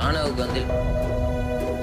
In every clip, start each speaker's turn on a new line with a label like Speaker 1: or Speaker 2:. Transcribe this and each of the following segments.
Speaker 1: ராணாவுக்கு வந்து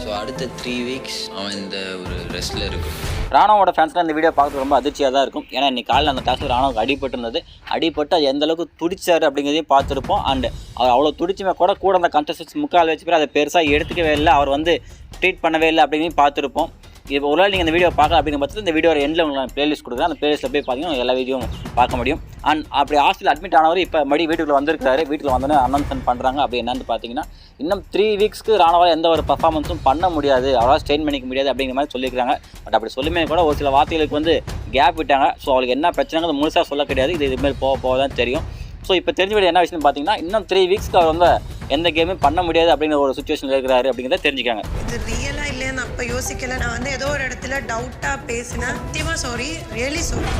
Speaker 1: ஸோ அடுத்த 3 வீக்ஸ் அவன் இந்த ஒரு ரெஸ்ட்டில் இருக்கும்.
Speaker 2: ராணாவோட ஃபேன்ஸ்லாம் இந்த வீடியோ பார்க்குறது ரொம்ப அதிர்ச்சியாக தான் இருக்கும். ஏன்னா இன்னைக்கு காலையில் அந்த டாஸ்க்கு ராணாவுக்கு அடிபட்டு அது எந்த அளவுக்கு துடிச்சார் அப்படிங்கிறதையும் பார்த்துருப்போம். அண்ட் அவர் அவ்வளோ துடிச்சுமே கூட அந்த கண்டஸ்டன்ஸ் முக்கால் வச்சு பேர் அதை பெருசாக எடுத்துக்கவே இல்லை, அவர் வந்து ட்ரீட் பண்ணவே இல்லை அப்படிங்கிறதையும் பார்த்துருப்போம். இப்போ ஒரு நாள் நீங்கள் இந்த வீடியோ பார்க்கலாம் அப்படிங்கிற பட்சத்தில் இந்த வீடியோ எண்டில் உங்களுக்கு பிளேலிஸ்ட் கொடுக்குறேன். அந்த பிளேலிஸ்ட்டில் போய் பார்த்தீங்கன்னா எல்லா வீடியோவும் பார்க்க முடியும். அண்ட் அப்படி ஹாஸ்பிட்டல் அட்மிட் ஆனவர் இப்போ மறுபடியும் வீட்டுக்குள்ளே வந்திருக்காரு. வீட்டில் வந்தோன்னே அனௌன்ஸ்மெண்ட் பண்ணுறாங்க. அப்படி என்னன்னு பார்த்தீங்கன்னா இன்னும் 3 வீக்ஸ்க்கு ராணாவால் எந்த ஒரு பர்ஃபார்மன்ஸும் பண்ண முடியாது, அவரால் ஸ்ட்ரெயின் பண்ணிக்க முடியாது அப்படிங்கிற மாதிரி சொல்லியிருக்காங்க. பட் அப்படி சொல்லுமே கூட ஒரு சில வார்த்தைகளுக்கு வந்து கேப் விட்டாங்க. ஸோ அவளுக்கு என்ன பிரச்சனைங்கிறது முழுசாக சொல்ல கிடையாது. இதுமாரி போக தான் தெரியும். ஸோ இப்போ தெரிஞ்ச விட என்ன விஷயம்னு பார்த்தீங்கன்னா இன்னும் 3 வீக்ஸ்க்கு அவர் வந்து எந்த கேமும் பண்ண முடியாது அப்படிங்கிற ஒரு சுச்சுவேஷனில் இருக்கிறாரு அப்படிங்கிறத தெரிஞ்சுக்காங்க.
Speaker 3: இது ரியலா இல்லைன்னு அப்போ யோசிக்கல. நான் வந்து ஏதோ ஒரு இடத்துல டவுட்டாக பேசினேன். சத்தியமாக சாரி, ரியலி சாரி.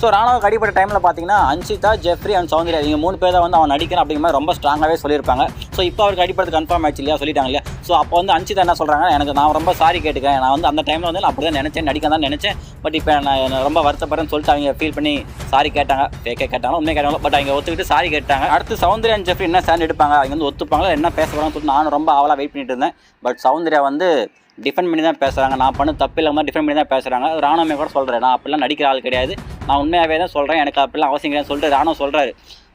Speaker 2: ஸோ ராணாவுக்கு அடிப்பட்ட டைமில் பார்த்தீங்கன்னா அன்ஷிதா, ஜெஃப்ரி அண்ட் சௌந்தர்யா இவங்க 3 பேர் தான் வந்து அவன் நடிக்கிறான் அப்படிங்கிற மாதிரி ரொம்ப ஸ்ட்ராங்காகவே சொல்லியிருப்பாங்க. ஸோ இப்போ அவருக்கு அடிப்படது கன்ஃபார்ம் ஆச்சு இல்லையா, சொல்லிட்டாங்க இல்லையா. ஸோ அப்போ வந்து அன்ஷிதா என்ன சொல்கிறாங்க, எனக்கு நான் ரொம்ப சாரி கேட்டுக்கிறேன், நான் வந்து அந்த டைமில் வந்து நான் அப்படி தான் நினச்சேன், நடிக்க தான் நினச்சேன், பட் இப்போ நான் ரொம்ப வருத்தப்படுறேன்னு சொல்லிட்டு அவங்க ஃபீல் பண்ணி சாரி கேட்டாங்க. கேட்டாங்க உண்மையை கேட்டாங்க, பட் அவங்க ஒத்துக்கிட்டு சாரி கேட்டாங்க. அடுத்து சௌந்தர்யா அண்ட் ஜெஃப்ரி என்ன ஸ்டாண்ட் எடுப்பாங்க, அவங்க வந்து ஒத்துப்பாங்களா என்ன பேச போகிறாங்கன்னு சொல்லிட்டு நானும் ரொம்ப ஆவலாக வெயிட் பண்ணிட்டு இருந்தேன். பட் சௌந்தர்யா வந்து டிஃபெண்ட் பண்ணி தான் பேசுகிறாங்க. நான் பண்ண தப்பு இல்லாமல் டிஃபெண்ட் பண்ணி தான் பேசுகிறாங்க. ராணுவமே கூட சொல்கிறேன், நான் அப்படிலாம் நடிக்கிற ஆள் கிடையாது, நான் உண்மையாகவே தான் சொல்கிறேன், எனக்கு அப்படிலாம் அவசியம் கிடையாது சொல்லிட்டு ராணுவம் சொல்கிறாரு.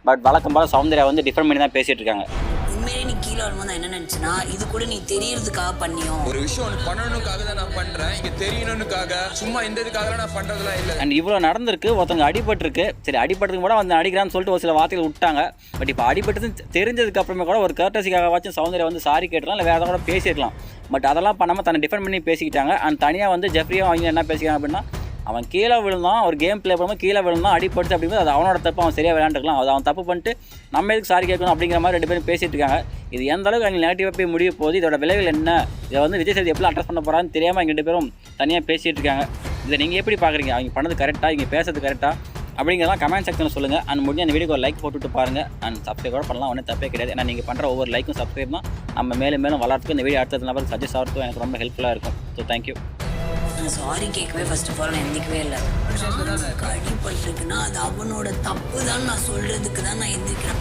Speaker 2: பட் வழக்கம் போல சௌந்தர்யா வந்து டிஃபெண்ட் பண்ணி தான் பேசிகிட்டு இருக்காங்க.
Speaker 4: உண்மையிலே நீ கீழே வரும்போது என்ன நினச்சினா இது கூட நீ தெரியறதுக்காக பண்ணியும்
Speaker 5: ஒரு விஷயம் ஒன்று பண்ணணுக்காக தான் நான் பண்ணுறேன், இங்கே தெரியணுக்காக சும்மா இந்த இதுக்காக நான் பண்ணுறதுலாம் இல்லை.
Speaker 2: அண்ட் இவ்வளோ நடந்திருக்கு, ஒருத்தவங்க அடிபட்டுருக்கு, சரி அடிபட்டுக்கு கூட வந்து நடிக்கிறான்னு சொல்லிட்டு ஒரு சில வார்த்தைகள் விட்டாங்க. பட் இப்போ அடிபட்டு தெரிஞ்சதுக்கு அப்புறமே கூட ஒரு கர்டசிக்காக வாச்சும் சௌந்தர்யா வந்து சாரி கேட்டுலாம் இல்லை வேறு ஏதாவது கூட பேசியிருக்கலாம். பட் அதெல்லாம் பண்ணாமல் தன்னை டிஃபெண்ட் பண்ணி பேசிக்கிட்டாங்க. அண்ட் தனியாக வந்து ஜெஃப்ரியும் அவங்க என்ன பேசிக்கிறாங்க அப்படின்னா, அவன் கீழே விழுந்தான், ஒரு கேம் ப்ளே பண்ணும்போது கீழே விழுந்தான், அடிபடுத்து அப்படிங்கிறது அது அவனோட தப்பு, அவன் சரியாக விளையாண்டுக்கலாம், அது அவன் தப்பு பண்ணிட்டு நம்ம எதுக்கு சாரி கேட்கணும் அப்படிங்கிற மாதிரி 2 பேரும் பேசிகிட்டு இருக்காங்க. இது எந்த அளவுக்கு அவங்க நெகட்டிவாக போய் முடிய போகுது, இதோட விளைவுகள் என்ன, இதை வந்து விஜய் சேதுபதி எப்படி அட்ரஸ் பண்ண போகிறான்னு தெரியாமல் அவங்க 2 பேரும் தனியாக பேசிகிட்டு இருக்காங்க. இதை நீங்கள் எப்படி பார்க்குறீங்க, அவங்க பண்ணது கரெக்டாக, இங்கே பேசுறது கரெக்டாக அப்படிங்கிறதான் கமெண்ட் செக்ஷனில் சொல்லுங்கள். அண்ட் முடிஞ்ச அந்த வீடியோக்கு ஒரு லைக் போட்டுவிட்டு பாருங்கள். அண்ட் சப்ஸ்கிரைப் கூட பண்ணலாம், ஒன்றும் தப்பே கிடையாது. ஏன்னா நீங்கள் பண்ணுற ஒவ்வொரு லைக்கும் சப்ஸ்கிரைப் தான் நம்ம மேலும் வளர்த்துக்கு இந்த வீடியோ அடுத்த நபருக்கு சஜஸ்ட் ஆகிறதுக்கும் எனக்கு ரொம்ப ஹெல்ப்ஃபுல்லாக இருக்கும். So thank you.
Speaker 4: நான் சாரி கேட்கவே ஃபர்ஸ்ட் ஆஃப் ஆல் நான் எந்திக்கவே இல்லை. அடிபட்டிருக்குன்னா அது அவனோட தப்பு தான் நான் சொல்கிறதுக்கு தான் நான் எந்திரிக்கிறேன்.